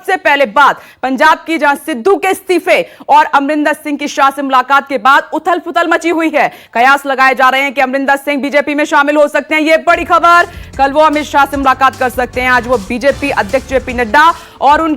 सबसे पहले बात पंजाब की, जहां सिद्धू के इस्तीफे और अमरिंदर सिंह की शाह से मुलाकात के बाद उथल पुथल मची हुई है। कयास लगाए जा रहे हैं कि अमरिंदर सिंह बीजेपी में शामिल हो सकते हैं। यह बड़ी खबर, कल वो अमित शाह से मुलाकात कर सकते हैं। आज वो बीजेपी अध्यक्ष जेपी नड्डा और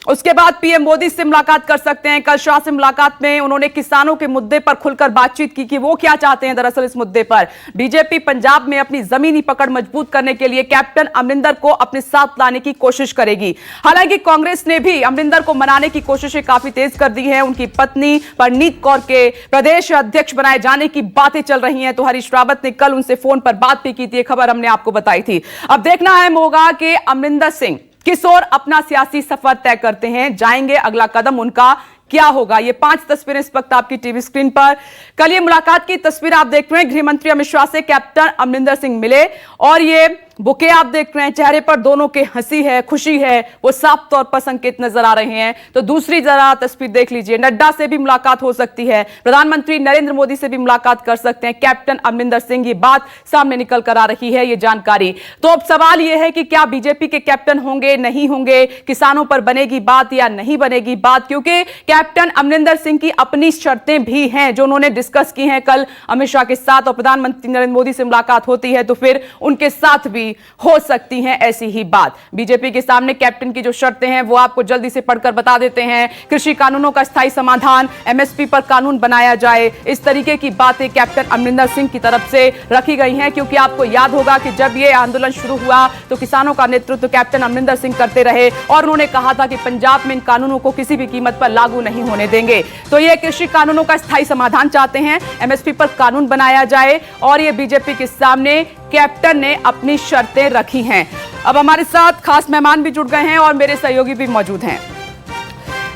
उसके बाद पीएम मोदी से मुलाकात कर सकते हैं। कल शाह से मुलाकात में उन्होंने किसानों के मुद्दे पर खुलकर बातचीत की कि वो क्या चाहते हैं। दरअसल इस मुद्दे पर बीजेपी पंजाब में अपनी जमीनी पकड़ मजबूत करने के लिए कैप्टन अमरिंदर को अपने साथ लाने की कोशिश करेगी। हालांकि कांग्रेस ने भी अमरिंदर को मनाने की कोशिशें काफी तेज कर दी है। उनकी पत्नी परनीत कौर के प्रदेश अध्यक्ष बनाए जाने की बातें चल रही हैं, तो हरीश रावत ने कल उनसे फोन पर बात भी की थी। खबर हमने आपको बताई थी। अब देखना अहम होगा कि अमरिंदर सिंह किस ओर अपना सियासी सफर तय करते हैं, जाएंगे, अगला कदम उनका क्या होगा। ये 5 तस्वीरें इस वक्त आपकी टीवी स्क्रीन पर। कल ये मुलाकात की तस्वीर आप देख रहे हैं। गृह मंत्री अमित शाह से कैप्टन अमरिंदर सिंह मिले और ये बुके आप देख रहे हैं। चेहरे पर दोनों के हंसी है, खुशी है, वो साफ तौर पर संकेत नजर आ रहे हैं। तो दूसरी जरा तस्वीर देख लीजिए। नड्डा से भी मुलाकात हो सकती है, प्रधानमंत्री नरेंद्र मोदी से भी मुलाकात कर सकते हैं कैप्टन अमरिंदर सिंह। ये बात सामने निकल कर आ रही है, ये जानकारी। तो अब सवाल यह है कि क्या बीजेपी के कैप्टन होंगे, नहीं होंगे, किसानों पर बनेगी बात या नहीं बनेगी बात, क्योंकि कैप्टन अमरिंदर सिंह की अपनी शर्तें भी हैं जो उन्होंने डिस्कस की हैं कल अमित शाह के साथ। और प्रधानमंत्री नरेंद्र मोदी से मुलाकात होती है तो फिर उनके साथ भी हो सकती हैं ऐसी ही बात। बीजेपी के सामने कैप्टन की जो शर्तें हैं वो आपको जल्दी से पढ़कर बता देते हैं। कृषि कानूनों का स्थायी समाधान, एमएसपी पर कानून बनाया जाए, इस तरीके की बातें कैप्टन अमरिंदर सिंह की तरफ से रखी गई हैं। क्योंकि आपको याद होगा कि जब यह आंदोलन शुरू हुआ तो किसानों का नेतृत्व कैप्टन अमरिंदर सिंह करते रहे और उन्होंने कहा था कि पंजाब में इन कानूनों को किसी भी कीमत पर लागू नहीं होने देंगे। तो ये कृषि कानूनों का स्थायी समाधान चाहते हैं, एमएसपी पर कानून बनाया जाए, और ये बीजेपी के सामने कैप्टन ने अपनी शर्तें रखी हैं। अब हमारे साथ खास मेहमान भी जुड़ गए हैं और मेरे सहयोगी भी मौजूद हैं।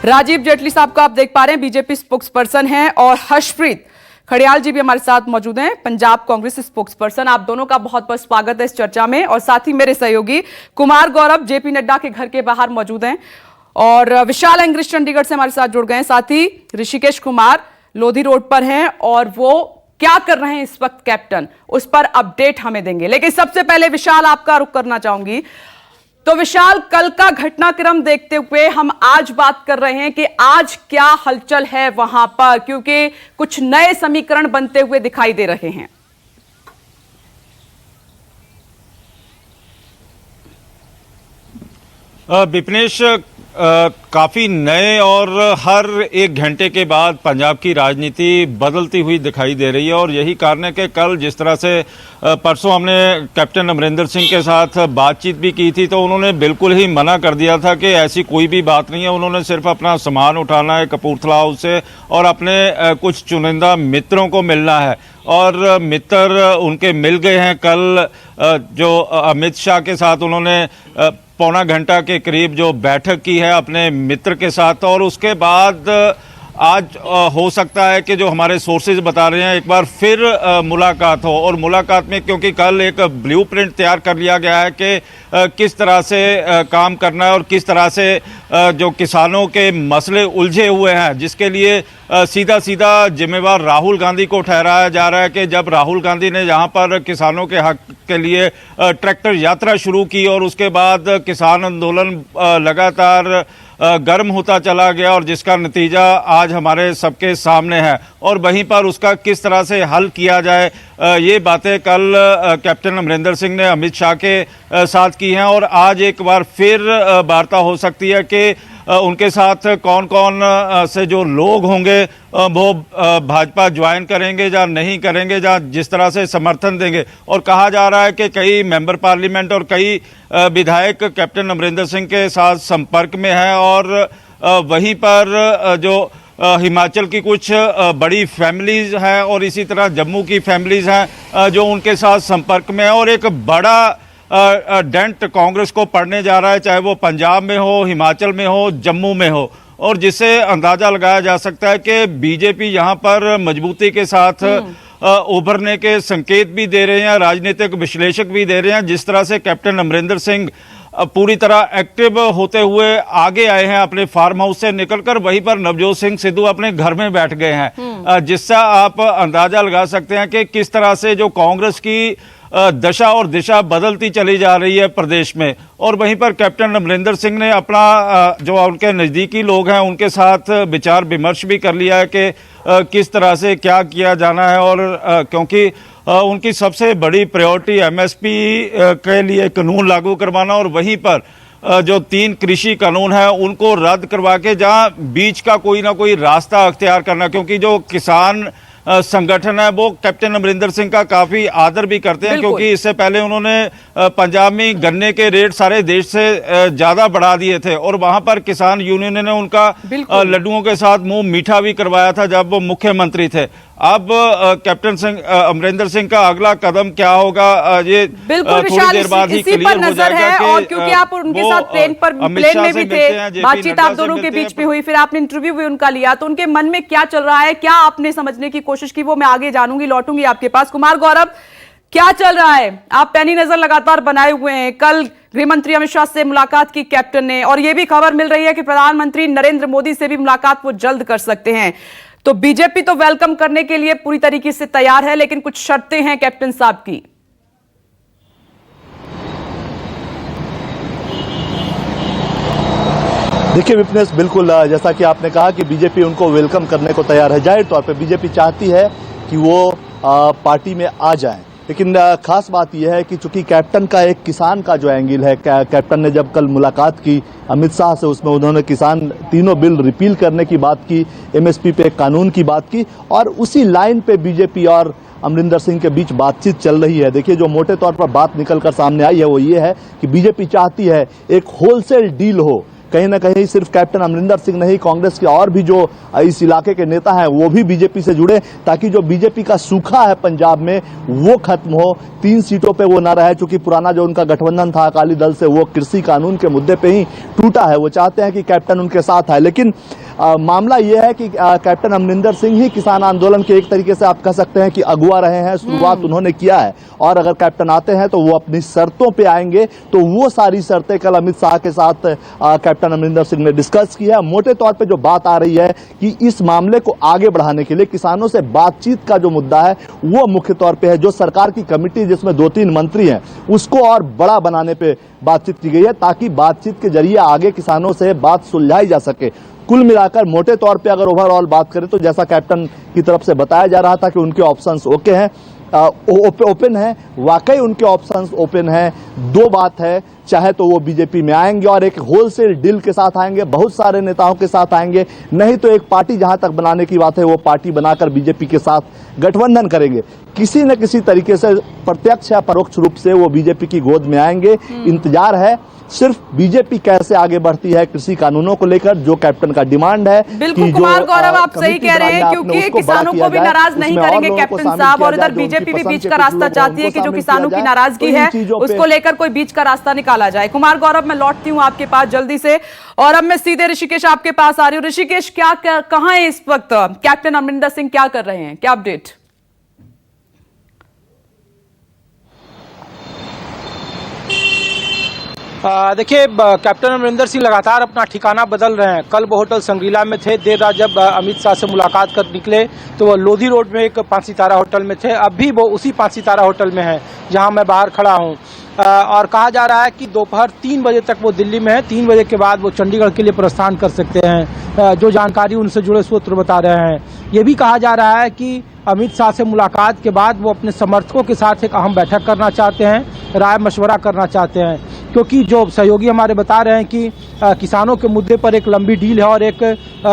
राजीव जेटली साहब को आप देख पा रहे हैं, बीजेपी स्पोक्स पर्सन हैं, और हर्षप्रीत खड़ियाल जी भी हमारे साथ मौजूद हैं, पंजाब कांग्रेस स्पोक्स पर्सन। आप दोनों का बहुत बहुत स्वागत है इस चर्चा में। और साथ ही मेरे सहयोगी कुमार गौरव जेपी नड्डा के घर के बाहर मौजूद हैं, और विशाल अंग्रेज चंडीगढ़ से हमारे साथ जुड़ गए हैं। साथ ही ऋषिकेश कुमार लोधी रोड पर हैं और वो क्या कर रहे हैं इस वक्त कैप्टन, उस पर अपडेट हमें देंगे। लेकिन सबसे पहले विशाल आपका रुख करना चाहूंगी। तो विशाल, कल का घटनाक्रम देखते हुए हम आज बात कर रहे हैं कि आज क्या हलचल है वहां पर, क्योंकि कुछ नए समीकरण बनते हुए दिखाई दे रहे हैं। विपनेश, काफ़ी नए और हर एक घंटे के बाद पंजाब की राजनीति बदलती हुई दिखाई दे रही है। और यही कारण है कि कल जिस तरह से परसों हमने कैप्टन अमरिंदर सिंह के साथ बातचीत भी की थी तो उन्होंने बिल्कुल ही मना कर दिया था कि ऐसी कोई भी बात नहीं है। उन्होंने सिर्फ अपना सामान उठाना है कपूरथला हाउस से और अपने कुछ चुनिंदा मित्रों को मिलना है, और मित्र उनके मिल गए हैं। कल जो अमित शाह के साथ उन्होंने पौना घंटा के करीब जो बैठक की है अपने मित्र के साथ, और उसके बाद आज हो सकता है कि जो हमारे सोर्सेज बता रहे हैं एक बार फिर मुलाकात हो। और मुलाकात में क्योंकि कल एक ब्लूप्रिंट तैयार कर लिया गया है कि किस तरह से काम करना है और किस तरह से जो किसानों के मसले उलझे हुए हैं, जिसके लिए सीधा सीधा जिम्मेवार राहुल गांधी को ठहराया जा रहा है कि जब राहुल गांधी ने यहाँ पर किसानों के हक के लिए ट्रैक्टर यात्रा शुरू की और उसके बाद किसान आंदोलन लगातार गर्म होता चला गया, और जिसका नतीजा आज हमारे सबके सामने है, और वहीं पर उसका किस तरह से हल किया जाए, ये बातें कल कैप्टन अमरिंदर सिंह ने अमित शाह के साथ की हैं। और आज एक बार फिर वार्ता हो सकती है कि उनके साथ कौन कौन से जो लोग होंगे वो भाजपा ज्वाइन करेंगे या नहीं करेंगे, या जिस तरह से समर्थन देंगे। और कहा जा रहा है कि कई मेंबर पार्लियामेंट और कई विधायक कैप्टन अमरिंदर सिंह के साथ संपर्क में हैं, और वहीं पर जो हिमाचल की कुछ बड़ी फैमिलीज हैं और इसी तरह जम्मू की फैमिलीज हैं जो उनके साथ संपर्क में है। और एक बड़ा डेंट कांग्रेस को पड़ने जा रहा है, चाहे वो पंजाब में हो, हिमाचल में हो, जम्मू में हो, और जिससे अंदाजा लगाया जा सकता है कि बीजेपी यहाँ पर मजबूती के साथ उभरने के संकेत भी दे रहे हैं, राजनीतिक विश्लेषक भी दे रहे हैं। जिस तरह से कैप्टन अमरिंदर सिंह पूरी तरह एक्टिव होते हुए आगे आए हैं अपने फार्म हाउस से निकलकर, वहीं पर नवजोत सिंह सिद्धू अपने घर में बैठ गए हैं, जिससे आप अंदाजा लगा सकते हैं कि किस तरह से जो कांग्रेस की दशा और दिशा बदलती चली जा रही है प्रदेश में। और वहीं पर कैप्टन अमरिंदर सिंह ने अपना जो उनके नज़दीकी लोग हैं उनके साथ विचार विमर्श भी कर लिया है कि किस तरह से क्या किया जाना है। और क्योंकि उनकी सबसे बड़ी प्रायोरिटी एमएसपी के लिए कानून लागू करवाना और वहीं पर जो 3 कृषि कानून है उनको रद्द करवा के जहां बीच का कोई ना कोई रास्ता अख्तियार करना, क्योंकि जो किसान संगठन है वो कैप्टन अमरिंदर सिंह का काफी आदर भी करते हैं, क्योंकि इससे पहले उन्होंने पंजाब में गन्ने के रेट सारे देश से ज्यादा बढ़ा दिए थे और वहां पर किसान यूनियन ने उनका लड्डुओं के साथ मुंह मीठा भी करवाया था जब वो मुख्यमंत्री थे। अब कैप्टन अमरिंदर सिंह का अगला कदम क्या होगा, ये थोड़ी देर बाद ही क्लियर हो जाएगा। और क्योंकि आप उनके साथ प्लेन में भी थे, बातचीत आप दोनों के बीच में हुई, फिर आपने इंटरव्यू भी उनका लिया, तो उनके मन में क्या चल रहा है, क्या आपने समझने की कोशिश की, वो मैं आगे जानूंगी, लौटूंगी आपके पास। कुमार गौरव, क्या चल रहा है? आप पैनी नजर लगातार बनाए हुए हैं। कल गृह मंत्री अमित शाह से मुलाकात की कैप्टन ने, और यह भी खबर मिल रही है कि प्रधानमंत्री नरेंद्र मोदी से भी मुलाकात वो जल्द कर सकते हैं। तो बीजेपी तो वेलकम करने के लिए पूरी तरीके से तैयार है, लेकिन कुछ शर्तें हैं कैप्टन साहब की। देखिए विपनेश, बिल्कुल जैसा कि आपने कहा कि बीजेपी उनको वेलकम करने को तैयार है। जाहिर तौर पे बीजेपी चाहती है कि वो पार्टी में आ जाएं, लेकिन खास बात यह है कि चूंकि कैप्टन का एक किसान का जो एंगल है, कैप्टन ने जब कल मुलाकात की अमित शाह से, उसमें उन्होंने किसान तीनों बिल रिपील करने की बात की, एमएसपी पे कानून की बात की, और उसी लाइन पे बीजेपी और अमरिंदर सिंह के बीच बातचीत चल रही है। देखिए, जो मोटे तौर पर बात निकलकर सामने आई है वो ये है कि बीजेपी चाहती है एक होलसेल डील हो। कहीं ना कहीं सिर्फ कैप्टन अमरिंदर सिंह नहीं, कांग्रेस के और भी जो इस इलाके के नेता हैं वो भी बीजेपी से जुड़े, ताकि जो बीजेपी का सूखा है पंजाब में वो खत्म हो, 3 सीटों पे वो ना रहे। चूंकि पुराना जो उनका गठबंधन था अकाली दल से, वो कृषि कानून के मुद्दे पे ही टूटा है। वो चाहते हैं कि कैप्टन उनके साथ है, लेकिन मामला यह है कि कैप्टन अमरिंदर सिंह ही किसान आंदोलन के एक तरीके से आप कह सकते हैं कि अगुवा रहे हैं। शुरुआत उन्होंने किया है, और अगर कैप्टन आते हैं तो वो अपनी शर्तों पे आएंगे। तो वो सारी शर्तें कल अमित शाह के साथ कैप्टन अमरिंदर सिंह ने डिस्कस की है। मोटे तौर पे जो बात आ रही है कि इस मामले को आगे बढ़ाने के लिए किसानों से बातचीत का जो मुद्दा है वो मुख्य तौर पे है। जो सरकार की कमेटी जिसमें 2-3 मंत्री हैं उसको और बड़ा बनाने पे बातचीत की गई है, ताकि बातचीत के जरिए आगे किसानों से बात सुलझाई जा सके। कुल मिलाकर मोटे तौर पे अगर ओवरऑल बात करें तो जैसा कैप्टन की तरफ से बताया जा रहा था कि उनके ऑप्शंस ओके हैं, ओपन है, वाकई उनके ऑप्शंस ओपन है। 2 बात है, चाहे तो वो बीजेपी में आएंगे और एक होलसेल डील के साथ आएंगे, बहुत सारे नेताओं के साथ आएंगे, नहीं तो एक पार्टी जहां तक बनाने की बात है वो पार्टी बनाकर बीजेपी के साथ गठबंधन करेंगे। किसी न किसी तरीके से प्रत्यक्ष या परोक्ष रूप से वो बीजेपी की गोद में आएंगे। इंतजार है सिर्फ बीजेपी कैसे आगे बढ़ती है कृषि कानूनों को लेकर, जो कैप्टन का डिमांड है। बिल्कुल कुमार गौरव, आप सही कह रहे हैं, क्योंकि किसानों को भी नाराज नहीं करेंगे कैप्टन साहब, और इधर बीजेपी भी बीच का रास्ता चाहती है कि जो किसानों की नाराजगी है उसको लेकर कोई बीच का रास्ता निकाला जाए। कुमार गौरव, मैं लौटती हूँ आपके पास जल्दी से, और अब मैं सीधे ऋषिकेश आपके पास आ रही हूँ। ऋषिकेश, कहाँ है इस वक्त कैप्टन अमरिंदर सिंह, क्या कर रहे हैं, क्या अपडेट? देखिए, कैप्टन अमरिंदर सिंह लगातार अपना ठिकाना बदल रहे हैं। कल वो होटल संग्रीला में थे, देर रात जब अमित शाह से मुलाकात कर निकले तो वो लोधी रोड में एक 5 सितारा होटल में थे। अब भी वो उसी 5 सितारा होटल में हैं जहां मैं बाहर खड़ा हूं। और कहा जा रहा है कि दोपहर 3 बजे तक वो दिल्ली में है, 3 बजे के बाद वो चंडीगढ़ के लिए प्रस्थान कर सकते हैं। जो जानकारी उनसे जुड़े सूत्र बता रहे हैं, ये भी कहा जा रहा है कि अमित शाह से मुलाकात के बाद वो अपने समर्थकों के साथ एक अहम बैठक करना चाहते हैं, राय मशवरा करना चाहते हैं, क्योंकि जो सहयोगी हमारे बता रहे हैं कि किसानों के मुद्दे पर एक लंबी डील है और एक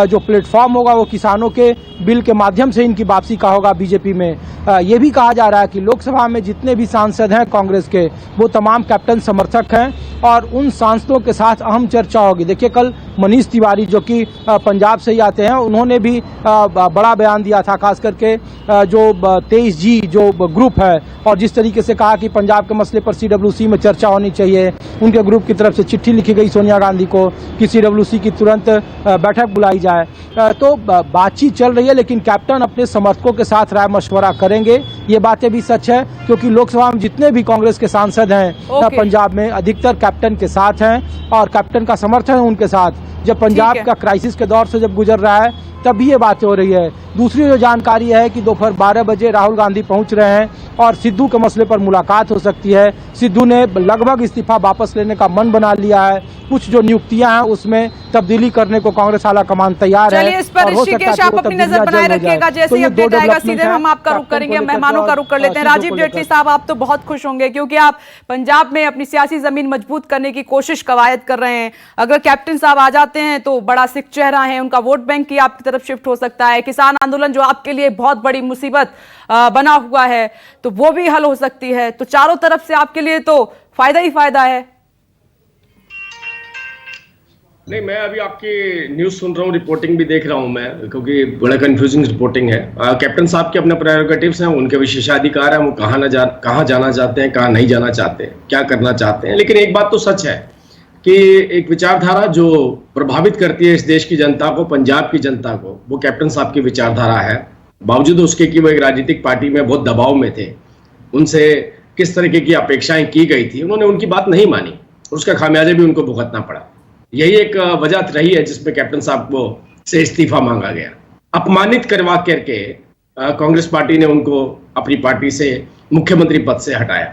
जो प्लेटफॉर्म होगा वो किसानों के बिल के माध्यम से इनकी वापसी का होगा बीजेपी में। ये भी कहा जा रहा है कि लोकसभा में जितने भी सांसद हैं कांग्रेस के, वो तमाम कैप्टन समर्थक हैं और उन सांसदों के साथ अहम चर्चा होगी। देखिए, कल मनीष तिवारी जो कि पंजाब से ही आते हैं, उन्होंने भी बड़ा बयान दिया था, खास करके जो 23G जो ग्रुप है, और जिस तरीके से कहा कि पंजाब के मसले पर CWC में चर्चा होनी चाहिए। उनके ग्रुप की तरफ से चिट्ठी लिखी गई सोनिया गांधी को कि CWC की तुरंत बैठक बुलाई जाए। तो बातचीत चल रही है, लेकिन कैप्टन अपने समर्थकों के साथ राय मशवरा करेंगे। ये बातें भी सच है, क्योंकि लोकसभा में जितने भी कांग्रेस के सांसद हैं पंजाब में, अधिकतर कैप्टन के साथ हैं और कैप्टन का समर्थन है उनके साथ। जब पंजाब का क्राइसिस के दौर से जब गुजर रहा है तभी ये बातें हो रही है। दूसरी जो जानकारी है कि दोपहर 12 बजे राहुल गांधी पहुंच रहे हैं और सिद्धू के मसले पर मुलाकात हो सकती है। सिद्धू ने लगभग इस्तीफा वापस लेने का मन बना लिया है। कुछ जो नियुक्तियां हैं उसमें तब्दीली करने को कांग्रेस आला कमान तैयार है। चलिए, इस पर ऋषिकेश आप अपनी नजर बनाए रखिएगा। जैसे ही अपडेट आएगा सीधे हम आपका रुख करेंगे, मेहमानों का रुख कर लेते हैं। राजीव जेटली साहब, आप तो बहुत खुश होंगे क्योंकि आप पंजाब में अपनी सियासी जमीन मजबूत करने की कोशिश कवायद कर रहे हैं। अगर कैप्टन साहब आ जाते हैं तो बड़ा सिख चेहरा है, उनका वोट बैंक की आपकी तरफ शिफ्ट हो सकता है। किसान आंदोलन जो आपके लिए बहुत बड़ी मुसीबत बना हुआ है तो वो भी हल हो सकती है। तो चारों तरफ से आपके लिए तो फायदा ही फायदा है। नहीं, मैं अभी आपकी न्यूज़ सुन रहा हूँ, रिपोर्टिंग भी देख रहा हूँ मैं, क्योंकि बड़ा कंफ्यूजिंग रिपोर्टिंग है। कैप्टन साहब के अपने प्रेरोगेटिव्स हैं, उनके विशेषाधिकार हैं, वो कहाँ जाना चाहते हैं, कहाँ नहीं जाना चाहते, क्या करना चाहते हैं। लेकिन एक बात तो सच है कि एक विचारधारा जो प्रभावित करती है इस देश की जनता को, पंजाब की जनता को, वो कैप्टन साहब की विचारधारा है। बावजूद उसके कि वो एक राजनीतिक पार्टी में बहुत दबाव में थे, उनसे किस तरीके की अपेक्षाएं की गई थी, उन्होंने उनकी बात नहीं मानी, उसका खामियाजा भी उनको भुगतना पड़ा। यही एक वजह रही है जिसमें कैप्टन साहब को से इस्तीफा मांगा गया। अपमानित करवा करके कांग्रेस पार्टी ने उनको अपनी पार्टी से मुख्यमंत्री पद से हटाया।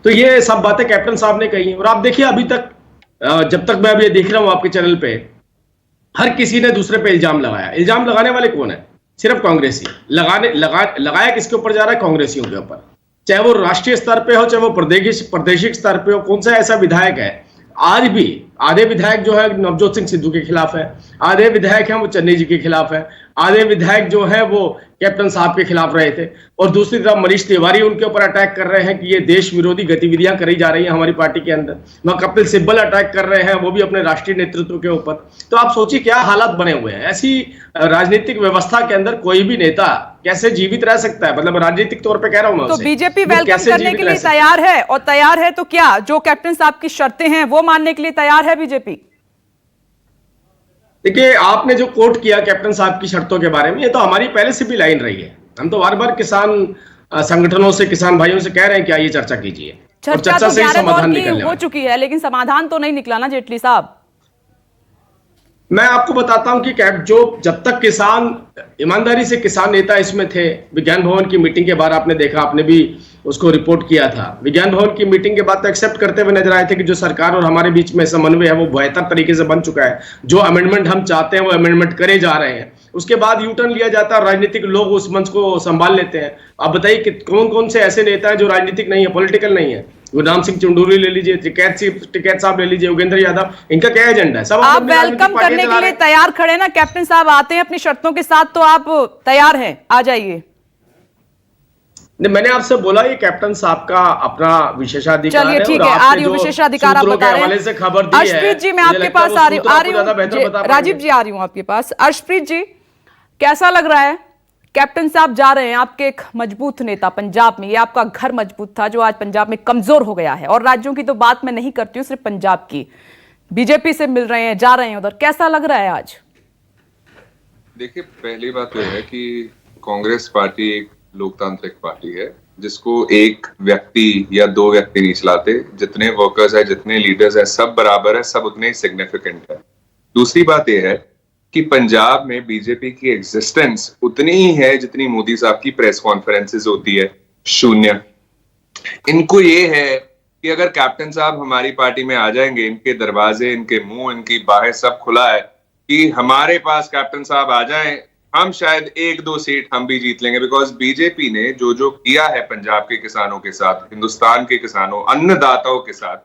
तो ये सब बातें कैप्टन साहब ने कही। और आप देखिए, अभी तक जब तक मैं अभी देख रहा हूं आपके चैनल पे, हर किसी ने दूसरे पे इल्जाम लगाया। इल्जाम लगाने वाले कौन है? सिर्फ कांग्रेसी। लगाया किसके ऊपर जा रहा है? कांग्रेसियों के ऊपर। चाहे वो राष्ट्रीय स्तर पे हो, चाहे वो प्रादेशिक स्तर पे हो। कौन सा ऐसा विधायक है? आज भी आधे विधायक जो है नवजोत सिंह सिद्धू के खिलाफ है, आधे विधायक हैं वो चन्नी जी के खिलाफ है, आधे विधायक जो है वो कैप्टन साहब के खिलाफ रहे थे, और दूसरी तरफ मनीष तिवारी उनके ऊपर अटैक कर रहे हैं कि ये देश विरोधी गतिविधियां करी जा रही हैं हमारी पार्टी के अंदर। वह कपिल सिब्बल अटैक कर रहे हैं, वो भी अपने राष्ट्रीय नेतृत्व के ऊपर। तो आप सोचिए क्या हालात बने हुए हैं। ऐसी राजनीतिक व्यवस्था के अंदर कोई भी नेता कैसे जीवित रह सकता है? मतलब राजनीतिक तौर पर कह रहा हूं मैं। तो बीजेपी वेलकम करने के लिए तैयार है, और तैयार है तो क्या जो कैप्टन साहब की शर्तें हैं वो मानने के लिए तैयार है बीजेपी? देखिए, आपने जो कोट किया कैप्टन साहब की शर्तों के बारे में, ये तो हमारी पहले से भी लाइन रही है। हम तो बार बार किसान संगठनों से, किसान भाइयों से कह रहे हैं कि आइए चर्चा कीजिए। चर्चा तो 11 दौर की हो चुकी है, लेकिन समाधान तो नहीं निकला ना जेटली साहब। मैं आपको बताता हूं कि जो जब तक किसान ईमानदारी से, किसान नेता इसमें थे, विज्ञान भवन की मीटिंग के बाद आपने देखा, आपने भी उसको रिपोर्ट किया था। विज्ञान भवन की मीटिंग के बाद तो एक्सेप्ट करते हुए नजर आए थे कि जो सरकार और हमारे बीच में समन्वय है वो बेहतर तरीके से बन चुका है। जो अमेंडमेंट हम चाहते हैं वो अमेंडमेंट करे जा रहे हैं। उसके बाद यू टर्न लिया जाता है और राजनीतिक लोग उस मंच को संभाल लेते हैं। आप बताइए कि कौन कौन से ऐसे नेता हैं जो राजनीतिक नहीं है, पॉलिटिकल नहीं है? गुरनाम सिंह चंडूरी ले लीजिए, टिकैत साहब ले लीजिए, योगेंद्र यादव, इनका क्या एजेंडा है? सब आप वेलकम करने के लिए तैयार खड़े ना? कैप्टन साहब आते हैं अपनी शर्तों के साथ तो आप तैयार हैं, आ जाइए। मैंने आपसे बोला ये कैप्टन साहब का अपना विशेषाधिकार है। चलिए ठीक है, आ रही हूँ विशेषाधिकार आप बता रहे हैं। खबर दी है। अर्शप्रीत जी मैं आपके पास आ रही हूँ। राजीव जी आ रही हूँ आपके पास। अर्शप्रीत जी, कैसा लग रहा है? कैप्टन साहब जा रहे हैं, आपके एक मजबूत नेता पंजाब में, ये आपका घर मजबूत था जो आज पंजाब में कमजोर हो गया है। और राज्यों की तो बात मैं नहीं करती हूँ, सिर्फ पंजाब की। बीजेपी से मिल रहे हैं, जा रहे हैं उधर, कैसा लग रहा है आज? देखिए, पहली बात तो है कि कांग्रेस पार्टी एक लोकतांत्रिक पार्टी है जिसको एक व्यक्ति या दो व्यक्ति नहीं चलाते। जितने वर्कर्स है, जितने लीडर्स है, सब बराबर है, सब उतने ही सिग्निफिकेंट है। दूसरी बात यह है कि पंजाब में बीजेपी की एग्जिस्टेंस उतनी ही है जितनी मोदी साहब की प्रेस कॉन्फ्रेंसेस होती है, शून्य। इनको ये है कि अगर कैप्टन साहब हमारी पार्टी में आ जाएंगे, इनके दरवाजे, इनके मुंह, इनकी बाहें सब खुला है कि हमारे पास कैप्टन साहब आ जाएं, हम शायद 1-2 सीट हम भी जीत लेंगे। बिकॉज बीजेपी ने जो किया है पंजाब के किसानों के साथ, हिंदुस्तान के किसानों, अन्नदाताओं के साथ,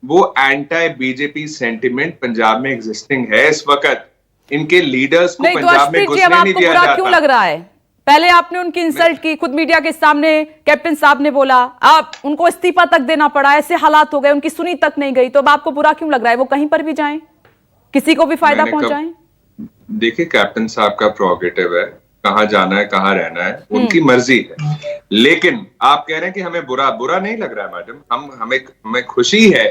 वो एंटी बीजेपी सेंटिमेंट पंजाब में एग्जिस्टिंग है इस वक्त। इनके लीडर्स को पंजाब में घुसने नहीं दिया जाता। क्यों लग रहा है? पहले आपने उनकी इंसल्ट की, खुद मीडिया के सामने कैप्टन साहब ने बोला, आप उनको इस्तीफा तक देना पड़ा, ऐसे हालात हो गए, उनकी सुनी तक नहीं गई। तो अब आपको बुरा क्यों लग रहा है? वो कहीं पर भी जाएं, किसी को भी फायदा पहुंचाएं? देखिए, कैप्टन साहब का प्रोगेटिव है, कहां जाना है, कहां रहना है, उनकी मर्जी है। लेकिन आप कह रहे हैं कि हमें बुरा नहीं लग रहा है मैडम। हमें खुशी है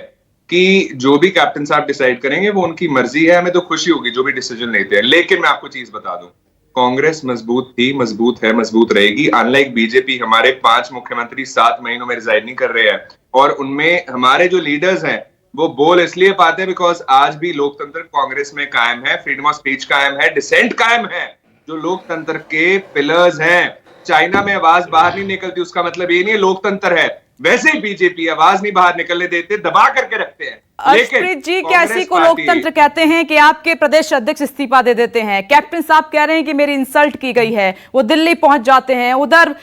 कि जो भी कैप्टन साहब डिसाइड करेंगे वो उनकी मर्जी है। हमें तो खुशी होगी जो भी डिसीजन लेते हैं। लेकिन मैं आपको चीज बता दूं, कांग्रेस मजबूत थी, मजबूत है, मजबूत रहेगी। अनलाइक बीजेपी, हमारे 5 मुख्यमंत्री 7 महीनों में रिजाइन नहीं कर रहे हैं, और उनमें हमारे जो लीडर्स हैं वो बोल इसलिए पाते हैं बिकॉज आज भी लोकतंत्र कांग्रेस में कायम है, फ्रीडम ऑफ स्पीच कायम है, डिसेंट कायम है। जो लोकतंत्र के पिलर्स हैं। चाइना में आवाज बाहर नहीं निकलती, उसका मतलब ये नहीं है लोकतंत्र है। वैसे ही बीजेपी आवाज नहीं बाहर निकलने देते, दबा करके रखते हैं। अर्शप्रीत जी, कैसी को लोकतंत्र कहते हैं कि आपके प्रदेश अध्यक्ष इस्तीफा दे देते हैं, कैप्टन साहब कह रहे हैं कि मेरी इंसल्ट की गई है, वो दिल्ली पहुंच जाते हैं, उधर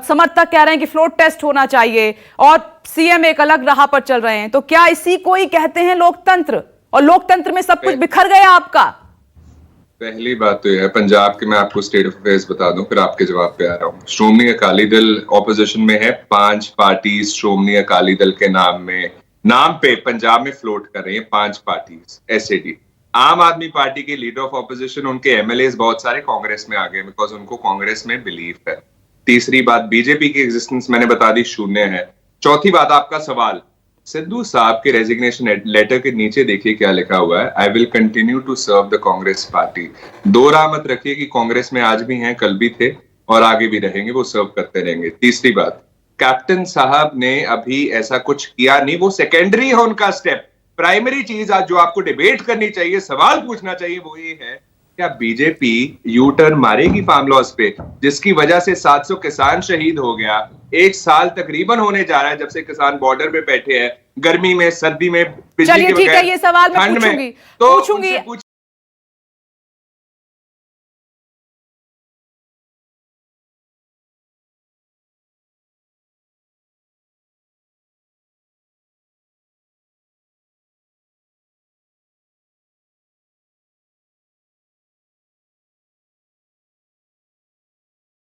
समर्थक कह रहे हैं कि फ्लोट टेस्ट होना चाहिए और सीएम एक अलग राह पर चल रहे हैं, तो क्या इसी को ही कहते हैं लोकतंत्र? और लोकतंत्र में सब कुछ बिखर गया आपका। पहली बात तो यह है, पंजाब के मैं आपको स्टेट ऑफ अफेयर्स बता दूं, फिर आपके जवाब पे आ रहा हूं। श्रोमणी अकाली दल ऑपोजिशन में है, 5 पार्टीज श्रोमणी अकाली दल के नाम पे पंजाब में फ्लोट कर रही है, 5 पार्टीज एसएडी। आम आदमी पार्टी के लीडर ऑफ ऑपोजिशन, उनके एमएलएस बहुत सारे कांग्रेस में आ गए बिकॉज उनको कांग्रेस में बिलीफ है। तीसरी बात, बीजेपी की एग्जिस्टेंस मैंने बता दी शून्य है। चौथी बात, आपका सवाल, सिद्धू साहब के रेजिग्नेशन लेटर के नीचे देखिए क्या लिखा हुआ है, I will continue to serve the Congress party. दो राह मत रखिए कि कांग्रेस में आज भी हैं, कल भी थे और आगे भी रहेंगे, वो सर्व करते रहेंगे। तीसरी बात, कैप्टन साहब ने अभी ऐसा कुछ किया नहीं, वो सेकेंडरी है उनका स्टेप। प्राइमरी चीज आज जो आपको डिबेट करनी चाहिए, सवाल पूछना चाहिए, वो ये है क्या बीजेपी यू टर्न मारेगी फार्म लॉस पे, जिसकी वजह से 700 किसान शहीद हो गया। 1 साल तकरीबन होने जा रहा है जब से किसान बॉर्डर पे बैठे हैं, गर्मी में, सर्दी में, बिजली चलिए के ठीक है, बगैर, ये सवाल मैं ठंड में। पूछूंगी तो पूछूंगी उनसे पूछिए